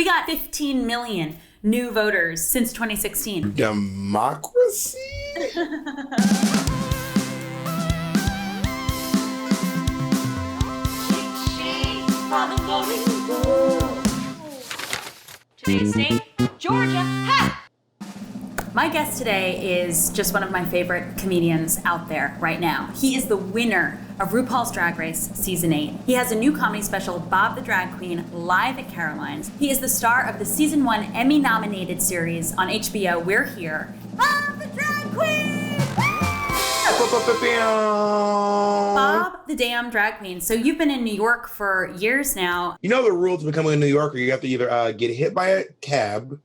We got 15 million new voters since 2016. Democracy? Today's state, Georgia. Ha! My guest today is just one of my favorite comedians out there right now. He is the winner of RuPaul's Drag Race Season 8. He has a new comedy special, Bob the Drag Queen, live at Caroline's. He is the star of the Season 1 Emmy-nominated series on HBO, We're Here. Bob the Drag Queen! Bob the damn drag queen. So you've been in New York for years now. You know the rules of becoming a New Yorker. You have to either get hit by a cab,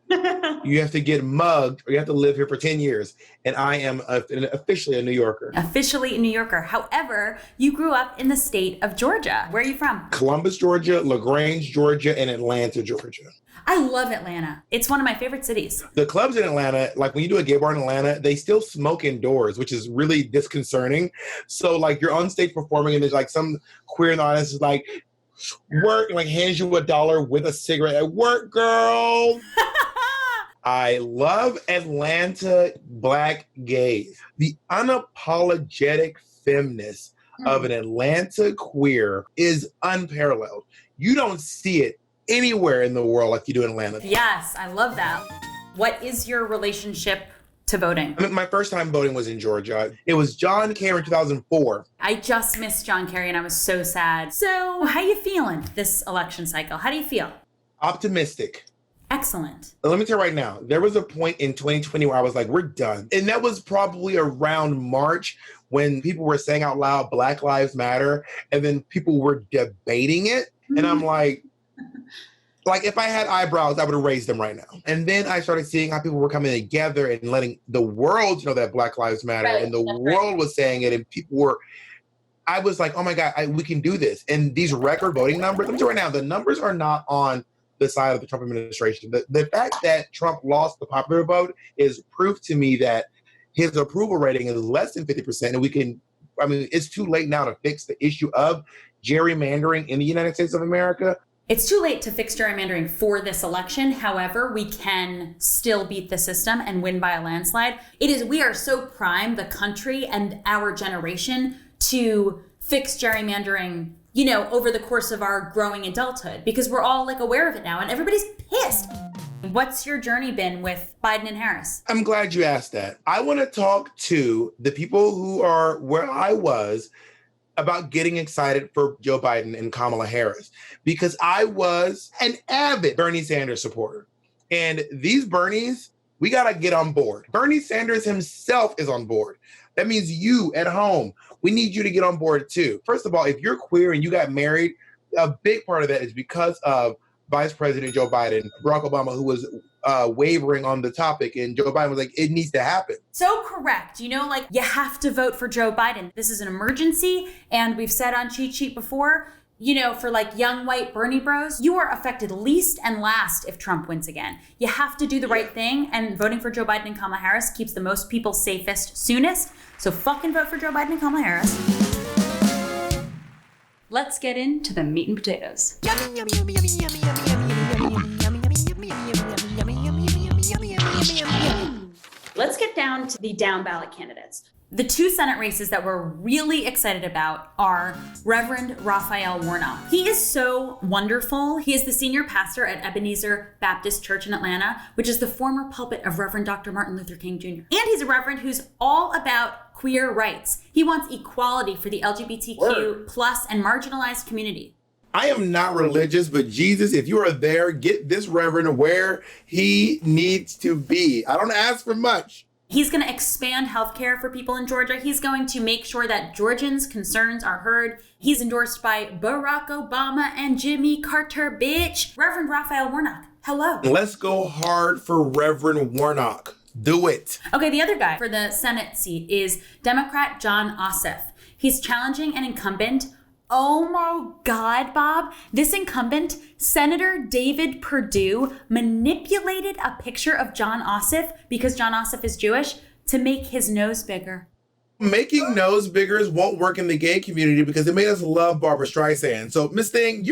you have to get mugged, or you have to live here for 10 years. And I am officially a New Yorker. Officially a New Yorker. However, you grew up in the state of Georgia. Where are you from? Columbus, Georgia, LaGrange, Georgia, and Atlanta, Georgia. I love Atlanta. It's one of my favorite cities. The clubs in Atlanta, like when you do a gay bar in Atlanta, they still smoke indoors, which is really disconcerting. So like you're on stage performing and there's like some queer in the audience is like, work, and like hands you $1 with a cigarette at work, girl. I love Atlanta Black gays. The unapologetic feminist of an Atlanta queer is unparalleled. You don't see it anywhere in the world like you do in Atlanta. Yes, I love that. What is your relationship to voting? I mean, my first time voting was in Georgia. It was John Kerry in 2004. I just missed John Kerry and I was so sad. So how you feeling this election cycle? How do you feel? Optimistic. Excellent. Let me tell you right now, there was a point in 2020 where I was like, we're done. And that was probably around March when people were saying out loud, Black Lives Matter. And then people were debating it. And I'm like if I had eyebrows, I would have raised them right now. And then I started seeing how people were coming together and letting the world know that Black Lives Matter. Right. And the world was saying it. And people were, I was like, oh my God, we can do this. And these record voting numbers, let me tell you right now, the numbers are not on the side of the Trump administration. The fact that Trump lost the popular vote is proof to me that his approval rating is less than 50%. And it's too late now to fix the issue of gerrymandering in the United States of America. It's too late to fix gerrymandering for this election. However, we can still beat the system and win by a landslide. We are so primed, the country and our generation, to fix gerrymandering, over the course of our growing adulthood, because we're all aware of it now and everybody's pissed. What's your journey been with Biden and Harris? I'm glad you asked that. I want to talk to the people who are where I was about getting excited for Joe Biden and Kamala Harris, because I was an avid Bernie Sanders supporter. And these Bernies, we got to get on board. Bernie Sanders himself is on board. That means you at home, we need you to get on board too. First of all, if you're queer and you got married, a big part of that is because of Vice President Joe Biden, Barack Obama, who was wavering on the topic, and Joe Biden was like, it needs to happen. So correct. You have to vote for Joe Biden. This is an emergency, and we've said on Cheat Sheet before, for young white Bernie bros, you are affected least and last if Trump wins again. You have to do the right thing, and voting for Joe Biden and Kamala Harris keeps the most people safest soonest. So fucking vote for Joe Biden and Kamala Harris. Let's get into the meat and potatoes. Yummy, yummy, yummy, yummy, yummy, yummy, yummy, yummy, yummy, yummy, yummy, yummy, yummy, yummy, yummy, yummy. Let's get down to the down ballot candidates. The two Senate races that we're really excited about are Reverend Raphael Warnock. He is so wonderful. He is the senior pastor at Ebenezer Baptist Church in Atlanta, which is the former pulpit of Reverend Dr. Martin Luther King Jr. And he's a reverend who's all about queer rights. He wants equality for the LGBTQ plus and marginalized community. I am not religious, but Jesus, if you are there, get this reverend where he needs to be. I don't ask for much. He's going to expand healthcare for people in Georgia. He's going to make sure that Georgians' concerns are heard. He's endorsed by Barack Obama and Jimmy Carter, bitch. Reverend Raphael Warnock, hello. Let's go hard for Reverend Warnock. Do it. Okay, the other guy for the Senate seat is Democrat Jon Ossoff. He's challenging an incumbent. Oh my God, Bob. This incumbent, Senator David Perdue, manipulated a picture of Jon Ossoff, because Jon Ossoff is Jewish, to make his nose bigger. Making nose biggers won't work in the gay community because it made us love Barbara Streisand. So, Miss Thing,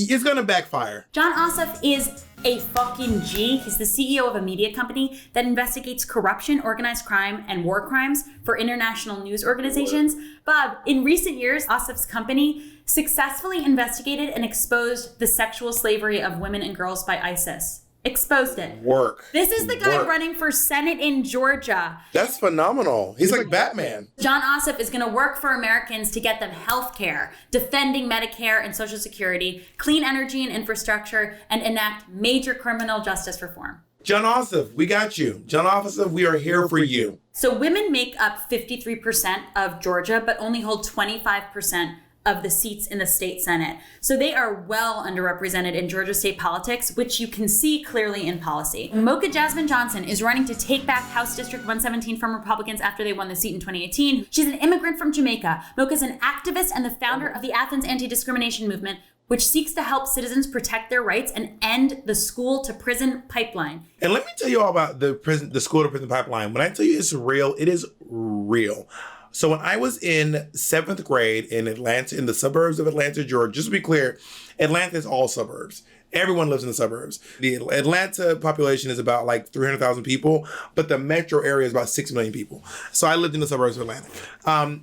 It's gonna backfire. Jon Ossoff is a fucking G. He's the CEO of a media company that investigates corruption, organized crime, and war crimes for international news organizations. Bob, in recent years, Ossoff's company successfully investigated and exposed the sexual slavery of women and girls by ISIS. Exposed it. Work. This is the guy running for Senate in Georgia. That's phenomenal. He's like Batman. Jon Ossoff is going to work for Americans to get them health care, defending Medicare and Social Security, clean energy and infrastructure, and enact major criminal justice reform. Jon Ossoff, we got you. Jon Ossoff, we are here for you. So women make up 53% of Georgia, but only hold 25% of the seats in the state Senate. So they are well underrepresented in Georgia state politics, which you can see clearly in policy. Mokah Jasmine Johnson is running to take back House District 117 from Republicans after they won the seat in 2018. She's an immigrant from Jamaica. Mokah's an activist and the founder of the Athens Anti-Discrimination Movement, which seeks to help citizens protect their rights and end the school to prison pipeline. And let me tell you all about the school to prison pipeline. When I tell you it's real, it is real. So when I was in 7th grade in Atlanta, in the suburbs of Atlanta, Georgia, just to be clear, Atlanta is all suburbs. Everyone lives in the suburbs. The Atlanta population is about like 300,000 people, but the metro area is about 6 million people. So I lived in the suburbs of Atlanta.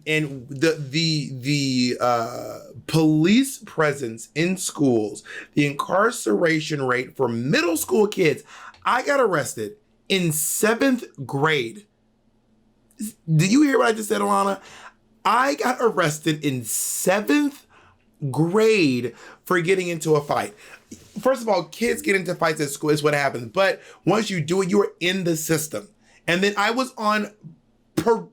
And the police presence in schools, the incarceration rate for middle school kids, I got arrested in 7th grade. Did you hear what I just said, Alana? I got arrested in 7th grade for getting into a fight. First of all, kids get into fights at school is what happens. But once you do it, you are in the system. And then I was on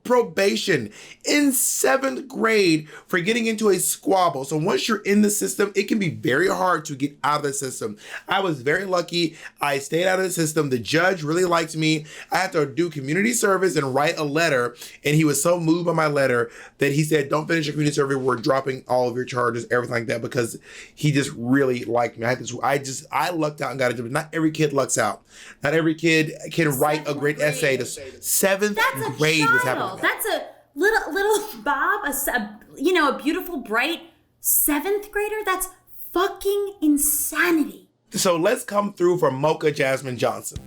probation in 7th grade for getting into a squabble. So once you're in the system, it can be very hard to get out of the system. I was very lucky. I stayed out of the system. The judge really liked me. I had to do community service and write a letter. And he was so moved by my letter that he said, don't finish your community service. We're dropping all of your charges, everything like that, because he just really liked me. I lucked out and got a job. Not every kid lucks out. Not every kid can write a great essay. 7th grade was happening. That's a little Bob, a beautiful, bright 7th grader. That's fucking insanity. So let's come through for Mokah Jasmine Johnson.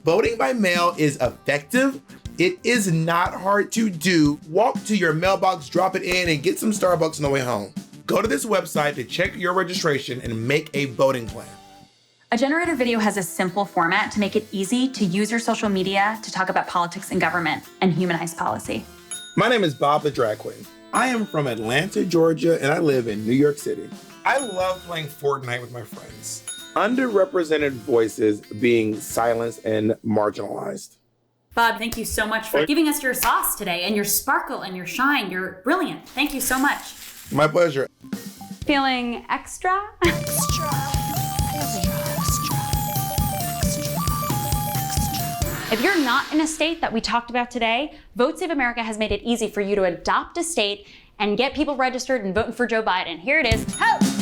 Voting by mail is effective. It is not hard to do. Walk to your mailbox, drop it in, and get some Starbucks on the way home. Go to this website to check your registration and make a voting plan. A generator video has a simple format to make it easy to use your social media to talk about politics and government and humanize policy. My name is Bob the Drag Queen. I am from Atlanta, Georgia, and I live in New York City. I love playing Fortnite with my friends. Underrepresented voices being silenced and marginalized. Bob, thank you so much for giving us your sauce today and your sparkle and your shine. You're brilliant. Thank you so much. My pleasure. Feeling extra? If you're not in a state that we talked about today, Vote Save America has made it easy for you to adopt a state and get people registered and voting for Joe Biden. Here it is. Ho!